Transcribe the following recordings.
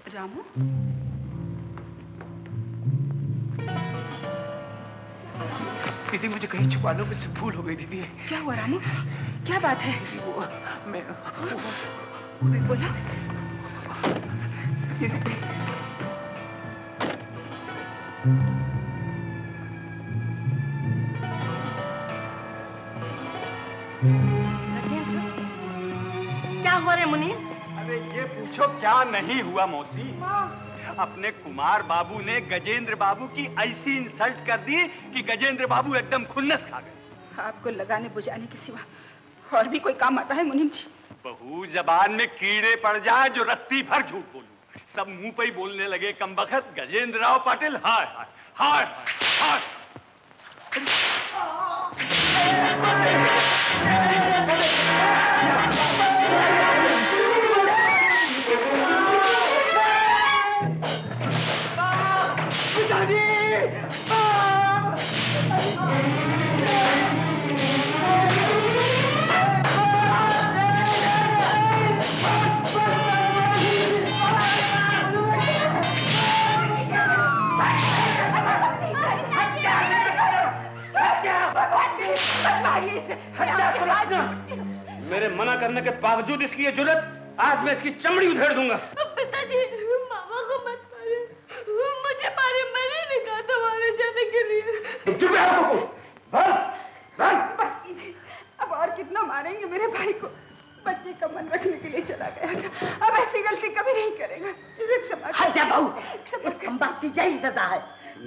रामू, दीदी मुझे कहीं छुपा लो, मुझसे भूल हो गई दीदी। क्या हुआ रामू? क्या बात है? वो मैं बोलो। क्या हुआ रे मुनीर? अरे ये पूछो क्या नहीं हुआ मौसी। अपने कुमार बाबू ने गजेंद्र बाबू की ऐसी इंसल्ट कर दी कि गजेंद्र बाबू एकदम खुन्नस खा गए। आपको लगाने बुझाने के सिवा और भी कोई काम आता है मुनीम जी? बहू जबान में कीड़े पड़ जाए जो रत्ती भर झूठ बोलूं, सब मुंह पे ही बोलने लगे कमबख्त गजेंद्र राव पाटिल। हाय हाय हाय हाय। मेरे मना करने के बावजूद इसकी ये जुर्रत, आज मैं इसकी चमड़ी उधेड़ दूंगा। पिताजी, मामा को मत मारिए, मुझे मारे, मैंने नहीं कहा था मारे जाने के लिए। चुप रहो। बस कीजिए, अब और कितना मारेंगे मेरे भाई को? बच्चे का मन रखने के लिए चला गया था, अब ऐसी गलती कभी नहीं करेगा। इसे क्षमा कर। यही सजा है।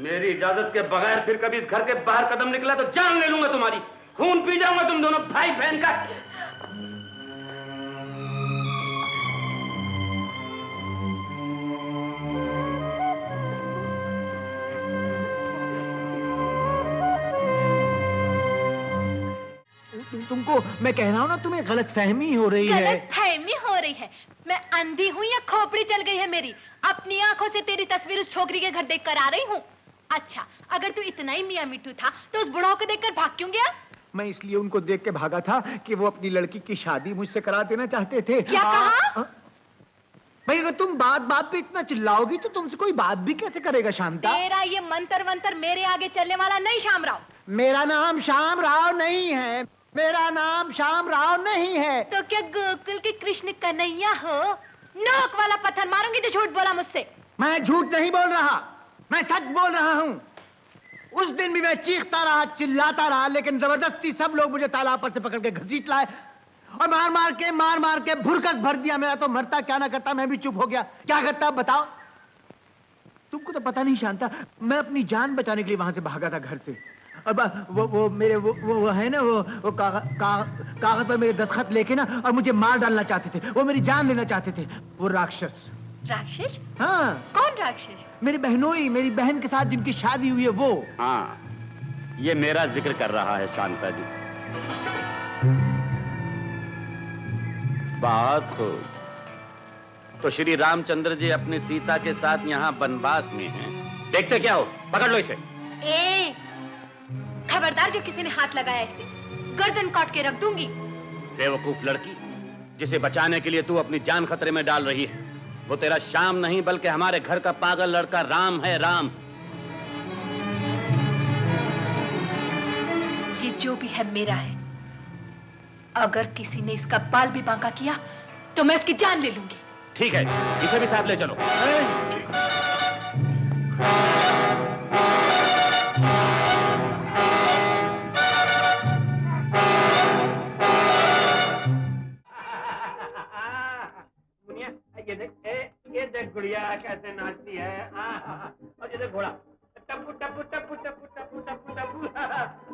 मेरी इजाजत के बगैर फिर कभी इस घर के बाहर कदम निकला तो जान ले लूंगा तुम्हारी, खून पी जाऊंगा तुम दोनों भाई बहन का। तुमको मैं कह रहा हूँ ना, तुम्हें गलतफहमी हो रही है। गलतफहमी हो रही है? मैं अंधी हूँ या खोपड़ी चल गई है मेरी? अपनी आंखों से तेरी तस्वीर उस छोकरी के घर देख कर आ रही हूँ। अच्छा, अगर तू इतना ही मियां मिट्टू था तो उस बुढ़ाओ को देखकर भाग क्यों गया? मैं इसलिए उनको देख के भागा था कि वो अपनी लड़की की शादी मुझसे करा देना चाहते थे। क्या कहा? भाई अगर तुम बात बात पे इतना चिल्लाओगी तो तुमसे कोई बात भी कैसे करेगा शांता? तेरा ये मंतर वंतर मेरे आगे चलने वाला नहीं शामराव। मेरा नाम श्याम राव नहीं है, मेरा नाम श्याम राव नहीं है। तो क्या गोकुल के कृष्ण कन्हैया हो? नोक वाला पत्थर मारूंगी तो झूठ बोला मुझसे। मैं झूठ नहीं बोल रहा, मैं सच बोल रहा हूँ। उस दिन भी मैं चीखता रहा, चिल्लाता रहा, लेकिन जबरदस्ती सब लोग मुझे तालाब पर से पकड़ के घसीट लाए और मार मार के भुरकस भर दिया मेरा। तो मरता क्या ना करता, मैं भी चुप हो गया। क्या करता बताओ? तुमको तो पता नहीं शांता, मैं अपनी जान बचाने के लिए वहां से भागा था घर से। अब वो मेरे वो है ना, वो कागज पर मेरे दस्तखत लेके ना और मुझे मार डालना चाहते थे। वो मेरी जान लेना चाहते थे, वो राक्षस। राक्षस? हाँ। कौन राक्षस? मेरी बहनोई, मेरी बहन के साथ जिनकी शादी हुई है वो। हाँ, ये मेरा जिक्र कर रहा है शांता जी। बहुत खूब। तो श्री रामचंद्र जी अपनी सीता के साथ यहाँ वनवास में हैं। देखते क्या हो, पकड़ लो इसे। ए, खबरदार, जो किसी ने हाथ लगाया इसे गर्दन काट के रख दूंगी। बेवकूफ लड़की, जिसे बचाने के लिए तू अपनी जान खतरे में डाल रही है, वो तेरा श्याम नहीं बल्कि हमारे घर का पागल लड़का राम है। राम। ये जो भी है मेरा है। अगर किसी ने इसका बाल भी बांका किया तो मैं इसकी जान ले लूंगी। ठीक है, इसे भी साथ ले चलो। ये देख गुड़िया कैसे नाचती है। और ये देख घोड़ा टप्पू टप्पू टप्पू टप्पू टप्पू टप्पू टप्पू।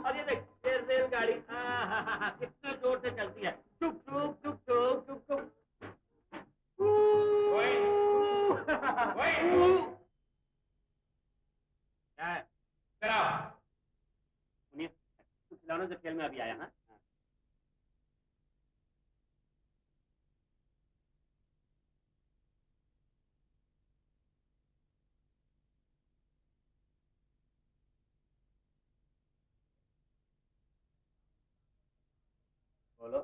और ये देख रेलगाड़ी कितने जोर से चलती है। टुक टुक टुक टुक टुक टुक। खिलौनों से खेल में अभी आया। हाँ, बोलो।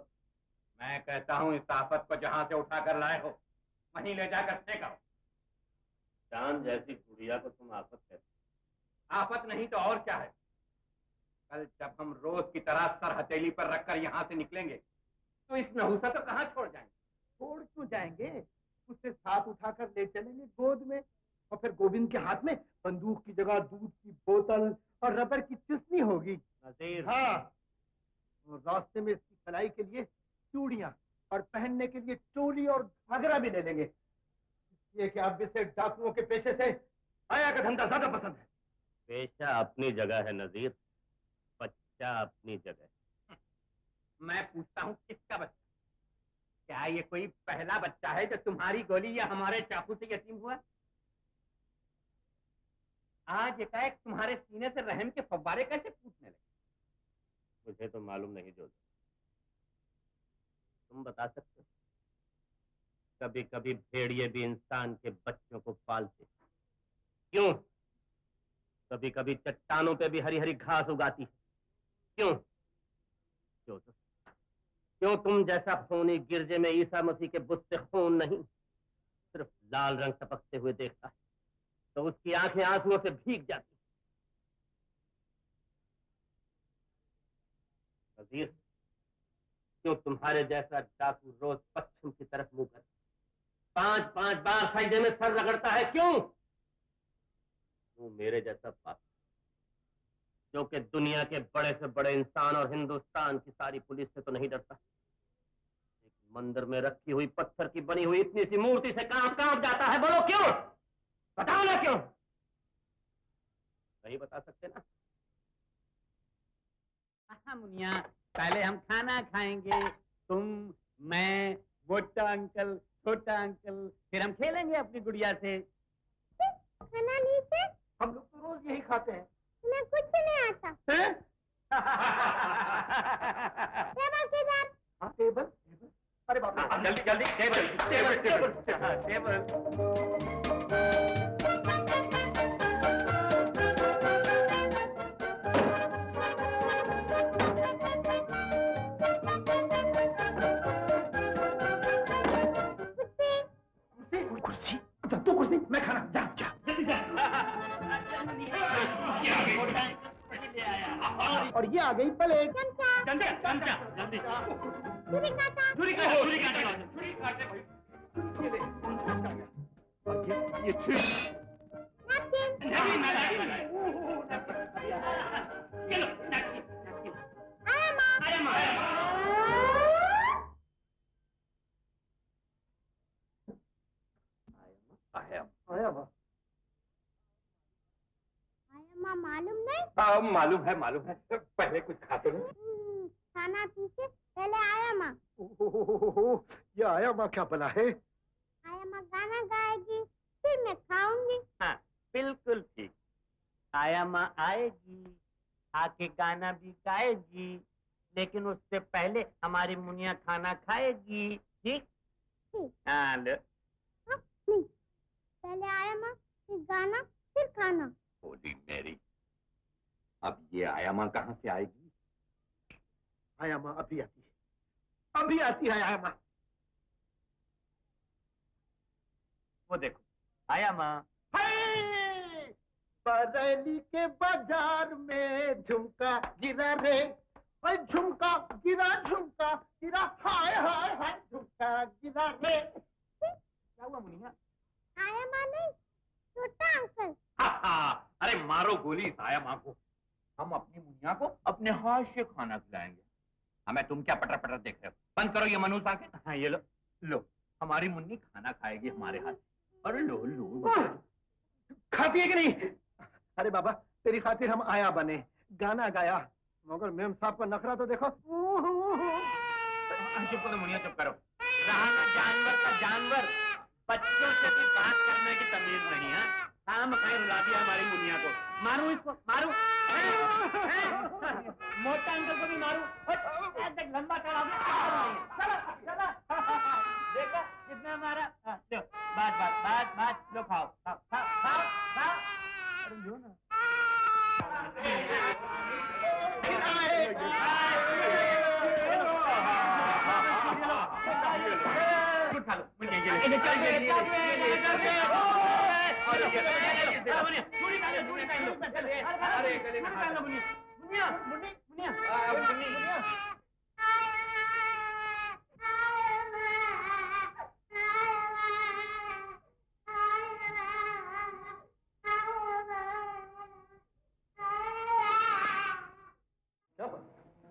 मैं कहता हूं इस आफत को जहां से उठा कर लाए हो वहीं ले जाकर फेंको। चांद जैसी गुड़िया को तुम आफत कहते? आफत नहीं तो और क्या है? कल जब हम रोज की तरह सर हथेली पर रखकर यहाँ से निकलेंगे तो इस नहुसा तो कहाँ छोड़ जाएंगे? छोड़ क्यों जाएंगे? उसे साथ उठाकर ले चलेंगे गोद में, और फिर गोविंद के हाथ में बंदूक की जगह दूध की बोतल और रबर की चुस्नी होगी। नजीर, हाँ, और रास्ते में इसकी खलाई के लिए चूड़ियां और पहनने के लिए चोली और घाघरा भी ले लेंगे, इसलिए कि अब इसे डाकुओं के पेशे से आया का धंधा ज्यादा पसंद है। पेशा अपनी जगह है नजीर, बच्चा अपनी जगह। मैं पूछता हूँ किसका बच्चा? क्या ये कोई पहला बच्चा है जो तुम्हारी गोली या हमारे चाकू से यतीम हुआ? आज एकाएक तुम्हारे सीने से रहम के फव्वारे कैसे फूटने लगे? मुझे तो मालूम नहीं जो तुम बता सकते हो? कभी कभी भेड़िए भी इंसान के बच्चों को पालते, क्यों? कभी कभी चट्टानों पे भी हरी हरी घास उगाती है, क्यों? क्यों तुम जैसा खूनी गिरजे में ईसा मसीह के बुत से खून नहीं, सिर्फ लाल रंग टपकते हुए देखता है तो उसकी आंखें आंसुओं से भीग जाती। नजीर, क्यों तुम्हारे जैसा डाकू रोज पश्चिम की तरफ मुंह कर 5-5 बार सजदे में सर रगड़ता है, क्यों? तू मेरे जैसा पाप जो कि दुनिया के बड़े से बड़े इंसान और हिंदुस्तान की सारी पुलिस से तो नहीं डरता, एक मंदिर में रखी हुई पत्थर की बनी हुई इतनी सी मूर्ति से कांप कांप जाता है। बोलो क्यों? बताओ ना क्यों? नहीं बता सकते ना? हाँ मुनिया, पहले हम खाना खाएंगे, तुम, मैं, मोटा अंकल, छोटा अंकल, फिर हम खेलेंगे अपनी गुड़िया से। खाना नहीं थे? हम लोग तो रोज यही खाते हैं। तुम्हें कुछ नहीं आता। टेबल किधर? हाँ, टेबल टेबल। अरे बाप रे, जल्दी जल्दी टेबल टेबल टेबल हाँ, टेबल। कुर्सी, तू कुर्सी, मैं खाना, जा जा जल्दी जा। और ये आ गई प्लेट। जल्दी छुरी काटा। छुरी काटे भाई। और ये छुरी। आया माँ। आया वाह। आया माँ मालूम नहीं? हाँ, मालूम है, पहले कुछ खाते नहीं। खाना पीछे पहले आया माँ। ये आया माँ क्या बना है? आया माँ गाना गाएगी, फिर मैं खाऊंगी। हाँ, बिल्कुल ठीक। आया माँ आएगी, आके गाना भी गाएगी, लेकिन उससे पहले हमारी मुनिया खाना खाएगी, ठीक? हाँ, लो। नहीं, पहले आया माँ, फिर गाना, फिर खाना। होली मेरी, अब ये आया माँ कहाँ से आएगी? आया माँ अभी आती है, अभी आती है आया माँ। वो देखो, आया माँ। बरेली के बाजार में झुमका गिरा रे, और झुमका गिरा, हाय हाय हाय झुमका गिरा रे। क्या हुआ मुनिया? आया माँ नहीं, छोटा अंकल। अरे मारो गोली इस आया माँ को। हम अपनी मुनिया को अपने हाथ से खाना खिलाएंगे। हमें तुम क्या पटर पटर देख रहे हो? बंद करो ये मनूस आके। हाँ, ये लो लो, हमारी मुन्नी खाना खाएगी हमारे हाथ से। अरे लो लो, खाती है कि नहीं? अरे बाबा, तेरी खातिर हम आया बने, गाना गाया, मगर मेम साहब का नखरा तो देखो। चुप करो मुनिया, चुप करो। रहा ना जानवर का जानवर, बच्चों से भी बात करने की तमीज नहीं है। शाम कहीं रुला दिया हमारी मुनिया को। मारूं इसको, मारूं? मोटा अंकल को भी मारूं? ऐसे लंबा चला चलो चलो। देखो कितना मारा। लो, बात लो, खाओ खाओ खाओ खाओ खाओ। अरे लो ना।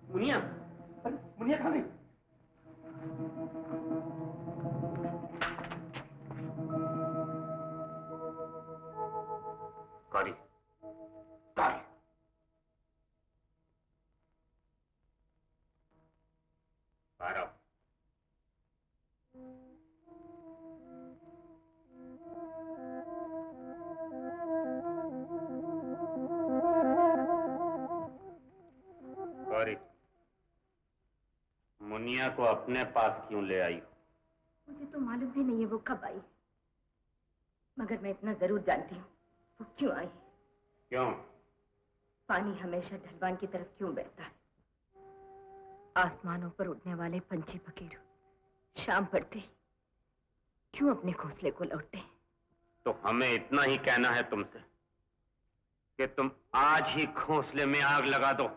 मुनिया मुनिया कहाँ गई? कौड़ी, कौड़ी। बारह। कौड़ी, मुनिया को अपने पास क्यों ले आई? मुझे तो मालूम भी नहीं है वो कब आई, मगर मैं इतना जरूर जानती हूँ वो क्यों आई। क्यों? पानी हमेशा ढलवान की तरफ क्यों बहता है? आसमानों पर उड़ने वाले पंछी पखेरु शाम पड़ते ही क्यों अपने घोंसले को लौटते हैं? तो हमें इतना ही कहना है तुमसे कि तुम आज ही घोंसले में आग लगा दो।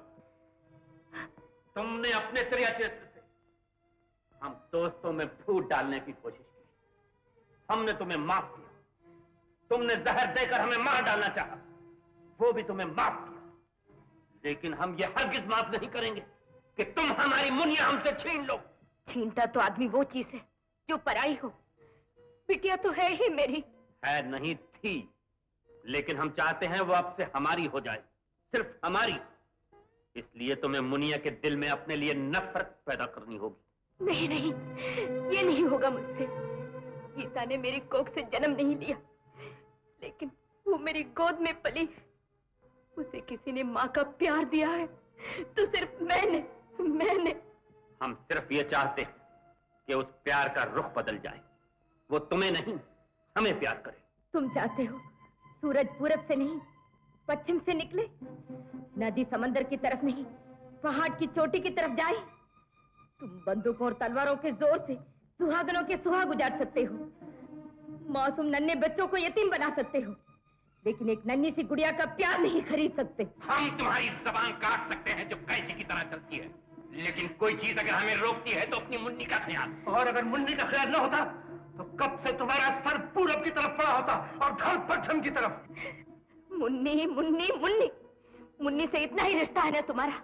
तुमने अपने त्रिया चरित्र से हम दोस्तों में फूट डालने की कोशिश की। हमने तुम्हें माफ किया। तुमने जहर देकर हमें मार डालना चाहा, वो भी तुम्हें माफ किया। लेकिन हम ये हरगिज माफ नहीं करेंगे कि तुम हमारी मुनिया हमसे छीन लो। छीनता तो आदमी वो चीज है जो पराई हो। बिटिया तो है ही मेरी। है नहीं थी, लेकिन हम चाहते हैं वो अब से हमारी हो जाए, सिर्फ हमारी। इसलिए तुम्हें मुनिया के दिल में अपने लिए नफरत पैदा करनी होगी। नहीं नहीं, ये नहीं होगा मुझसे। गीता ने मेरी कोख से जन्म नहीं लिया, लेकिन वो मेरी गोद में पली। उसे किसी ने माँ का प्यार दिया है तो सिर्फ मैंने। हम सिर्फ ये चाहते हैं कि उस प्यार का रुख बदल जाए। वो तुम्हें नहीं, हमें प्यार करे। तुम चाहते हो सूरज पूरब से नहीं पश्चिम से निकले, नदी समंदर की तरफ नहीं पहाड़ की चोटी की तरफ जाए। तुम बंदूकों और तलवारों के जोर से सुहागनों के सुहाग उजाड़ सकते हो, मासूम नन्हे बच्चों को यतीम बना सकते हो, लेकिन एक नन्ही सी गुड़िया का प्यार नहीं खरीद सकते। हम तुम्हारी जबान काट सकते हैं जो कैंची की तरह चलती है, लेकिन कोई चीज अगर हमें रोकती है तो अपनी मुन्नी का ख्याल। और अगर मुन्नी का ख्याल न होता तो कब से तुम्हारा सर पूरब की तरफ पड़ा होता और धड़ पश्चिम की तरफ। मुन्नी मुन्नी मुन्नी मुन्नी से इतना ही रिश्ता है ना तुम्हारा?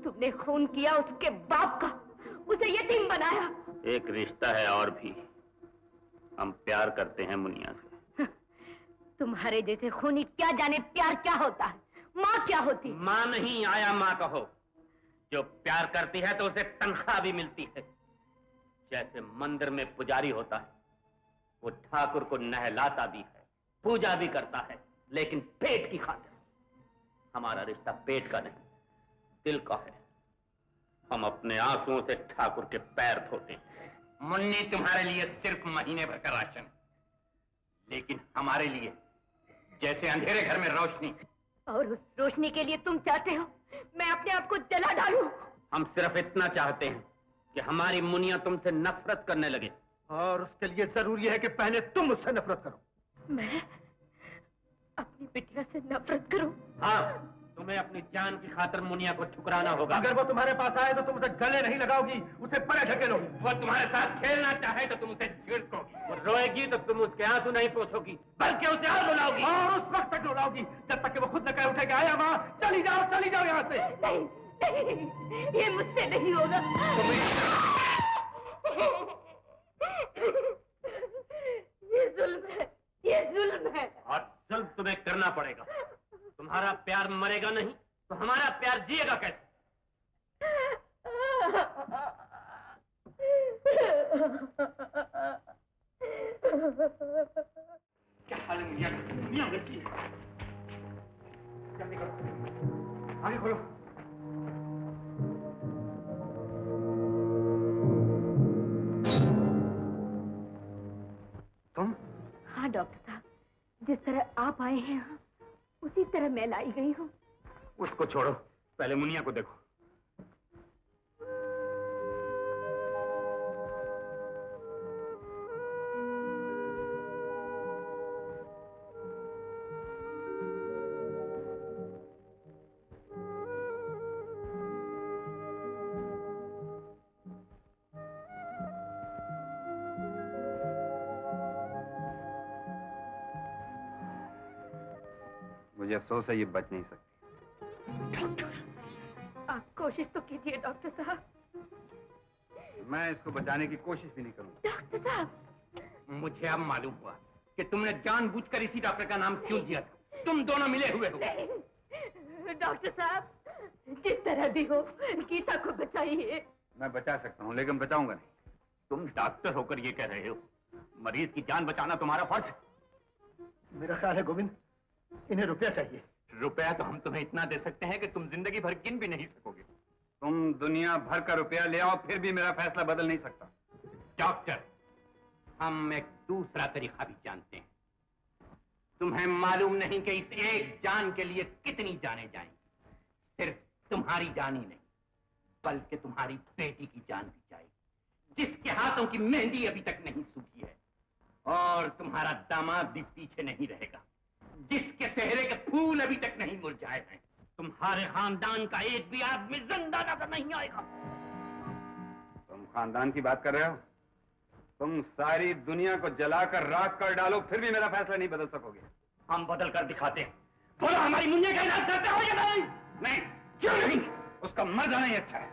तुमने खून किया उसके बाप का, उसे यतीम बनाया। एक रिश्ता है और भी, हम प्यार करते हैं मुनिया से। तुम्हारे जैसे खूनी क्या जाने प्यार क्या होता है, माँ क्या होती? माँ नहीं, आया माँ कहो। जो प्यार करती है तो उसे तनख्वाह भी मिलती है। जैसे मंदिर में पुजारी होता है, वो ठाकुर को नहलाता भी है, पूजा भी करता है, लेकिन पेट की खातिर। हमारा रिश्ता पेट का नहीं, दिल का है। हम अपने आंसुओं से ठाकुर के पैर धोते हैं। मुन्नी तुम्हारे लिए सिर्फ महीने भर का राशन, लेकिन हमारे लिए जैसे अंधेरे घर में रोशनी। और उस रोशनी के लिए तुम चाहते हो मैं अपने आप को जला डालूं? हम सिर्फ इतना चाहते हैं कि हमारी मुनिया तुमसे नफरत करने लगे। और उसके लिए जरूरी है कि पहले तुम उससे नफरत करो। मैं अपनी बिटिया से नफरत करूं? हाँ, तुम्हें अपनी जान की खातिर मुनिया को ठुकराना होगा। अगर वो तुम्हारे पास आए तो तुम उसे गले नहीं लगाओगी, उसे परे ढकेलोगी। वो तुम्हारे साथ खेलना चाहे तो तुम उसे झिड़कोगी। वो रोएगी तो तुम उसके आंसू नहीं पोंछोगी, बल्कि उसे और रुलाओगी। और उस वक्त तक रुलाओगी जब तक कि वो खुद न कह उठेगा, आया माँ चली जाओ यहाँ से। नहीं नहीं, ये मुझसे नहीं होगा। ये जुल्म है। और जुल्म तुम्हें करना पड़ेगा। तुम्हारा प्यार मरेगा नहीं तो हमारा प्यार जिएगा कैसे? क्या हाल है मुनिया? मुनिया कैसी है? जल्दी करो, आगे खोलो। तुम? हाँ डॉक्टर साहब, जिस तरह आप आए हैं यहाँ, उसी तरह मैं लाई गई हूँ। उसको छोड़ो, पहले मुनिया को देखो। मुझे अफसोस है, ये बच नहीं सकती। डॉक्टर, आप कोशिश तो कीजिए डॉक्टर साहब। मैं इसको बचाने की कोशिश भी नहीं करूंगा। डॉक्टर साहब, मुझे अब मालूम हुआ कि तुमने जानबूझकर इसी डॉक्टर का नाम क्यों दिया था। तुम दोनों मिले हुए हो। नहीं, डॉक्टर साहब, जिस तरह भी हो गीता को बचाइए। मैं बचा सकता हूँ, लेकिन बचाऊंगा नहीं। तुम डॉक्टर होकर ये कह रहे हो? मरीज की जान बचाना तुम्हारा फर्ज है। मेरा ख्याल है गोविंद, इन्हें रुपया चाहिए। रुपया तो हम तुम्हें इतना दे सकते हैं कि तुम जिंदगी भर गिन भी नहीं सकोगे। तुम दुनिया भर का रुपया ले आओ, फिर भी मेरा फैसला बदल नहीं सकता। डॉक्टर, हम एक दूसरा तरीका भी जानते हैं। तुम्हें मालूम नहीं कि इस एक जान के लिए कितनी जानें जाएंगी। सिर्फ तुम्हारी जान ही नहीं, बल्कि तुम्हारी बेटी की जान भी जाएगी, जिसके हाथों की मेहंदी अभी तक नहीं सूखी है। और तुम्हारा दामाद भी पीछे नहीं रहेगा, जिसके चेहरे के फूल अभी तक नहीं मुरझाए हैं। तुम्हारे खानदान का एक भी आदमी जिंदा नजर नहीं आएगा। तुम खानदान की बात कर रहे हो? तुम सारी दुनिया को जलाकर राख कर डालो, फिर भी मेरा फैसला नहीं बदल सकोगे। हम बदल कर दिखाते हैं। बोलो, हमारी मुन्ने का इलाज करते हो या नहीं? नहीं। क्यों नहीं? उसका मर जाना ही अच्छा है।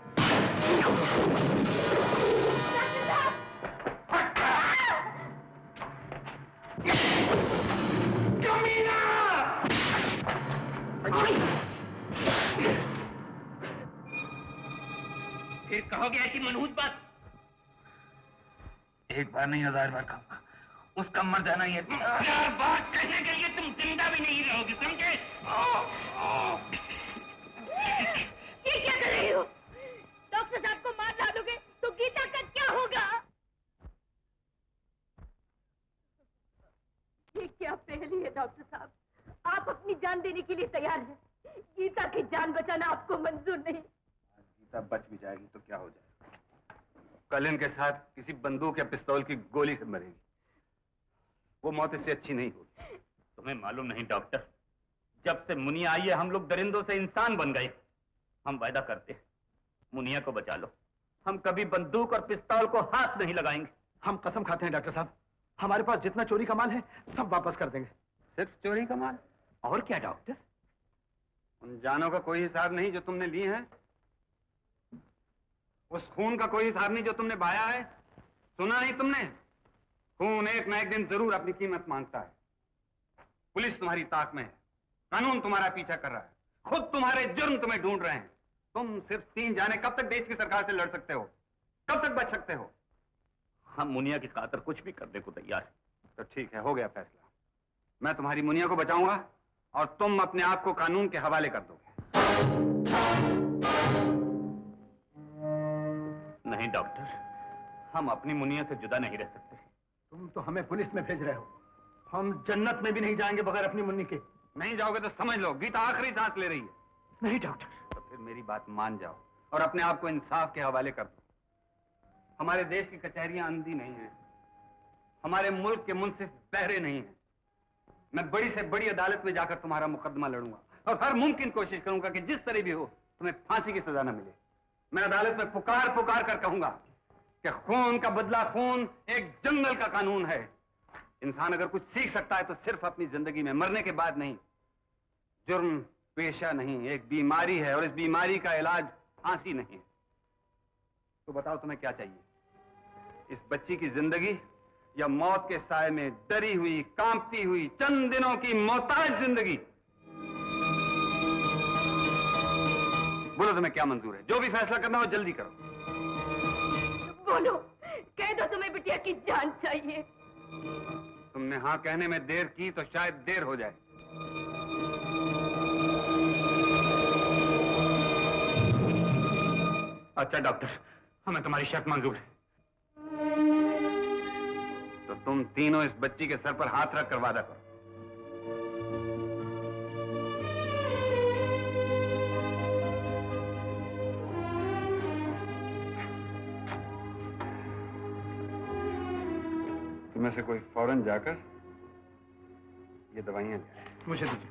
फिर कहोगे ऐसी मनहूस बात? एक बार नहीं, 1000 बार कहूंगा, उसका मर जाना ही है। 1000 बार कहने के लिए तुम जिंदा भी नहीं रहोगे, समझे? ये क्या कर रही हो? डॉक्टर साहब को मार डालोगे तो गीता का क्या होगा? ये क्या पहेली है डॉक्टर साहब? आप अपनी जान देने के लिए तैयार हैं, गीता की जान बचाना आपको मंजूर नहीं। गीता बच भी जाएगी तो क्या हो जाएगा? कल इनके साथ किसी बंदूक या पिस्तौल की गोली से मरेगी। वो मौत इससे अच्छी नहीं होगी। तुम्हें मालूम नहीं डॉक्टर, जब से मुनिया आई है हम लोग दरिंदों से इंसान बन गए। हम वायदा करते हैं, मुनिया को बचा लो, हम कभी बंदूक और पिस्तौल को हाथ नहीं लगाएंगे। हम कसम खाते हैं डॉक्टर साहब, हमारे पास जितना चोरी का माल है सब वापस कर देंगे। सिर्फ चोरी का माल? और क्या डॉक्टर? उन जानों का कोई हिसाब नहीं जो तुमने ली है? उस खून का कोई हिसाब नहीं जो तुमने बहाया है? सुना नहीं तुमने? खून एक न एक दिन जरूर अपनी कीमत मांगता है। पुलिस तुम्हारी ताक में है, कानून तुम्हारा पीछा कर रहा है, खुद तुम्हारे जुर्म तुम्हें ढूंढ रहे हैं। तुम सिर्फ 3 जाने कब तक देश की सरकार से लड़ सकते हो? कब तक बच सकते हो? हम मुनिया की खातिर कुछ भी करने को तैयार हैं। तो ठीक है, हो गया फैसला। मैं तुम्हारी मुनिया को बचाऊंगा और तुम अपने आप को कानून के हवाले कर दोगे। नहीं डॉक्टर, हम अपनी मुनिया से जुदा नहीं रह सकते। तुम तो हमें पुलिस में भेज रहे हो, हम जन्नत में भी नहीं जाएंगे बगैर अपनी मुन्नी के। नहीं जाओगे तो समझ लो गीता आखिरी सांस ले रही है। नहीं डॉक्टर। तो फिर मेरी बात मान जाओ और अपने आप को इंसाफ के हवाले कर दो। हमारे देश की कचहरियां अंधी नहीं है, हमारे मुल्क के मुंसिफ बहरे नहीं हैं। मैं बड़ी से बड़ी अदालत में जाकर तुम्हारा मुकदमा लड़ूंगा और हर मुमकिन कोशिश करूंगा कि जिस तरह भी हो तुम्हें फांसी की सजा न मिले। मैं अदालत में पुकार पुकार कर कहूंगा कि खून का बदला खून एक जंगल का कानून है। इंसान अगर कुछ सीख सकता है तो सिर्फ अपनी जिंदगी में, मरने के बाद नहीं। जुर्म पेशा नहीं, एक बीमारी है और इस बीमारी का इलाज फांसी नहीं है। तो बताओ तुम्हें क्या चाहिए? इस बच्ची की जिंदगी या मौत के साए में डरी हुई, कांपती हुई, चंद दिनों की मोहताज जिंदगी? बोलो तुम्हें क्या मंजूर है? जो भी फैसला करना हो जल्दी करो। बोलो, कह दो तुम्हें बिटिया की जान चाहिए। तुमने हाँ कहने में देर की तो शायद देर हो जाए। अच्छा डॉक्टर, हमें तुम्हारी शर्त मंजूर है। तो तुम तीनों इस बच्ची के सर पर हाथ रख कर वादा करो। तुम्हें से कोई फौरन जाकर ये दवाइयां ले आए। मुझे दीजिए।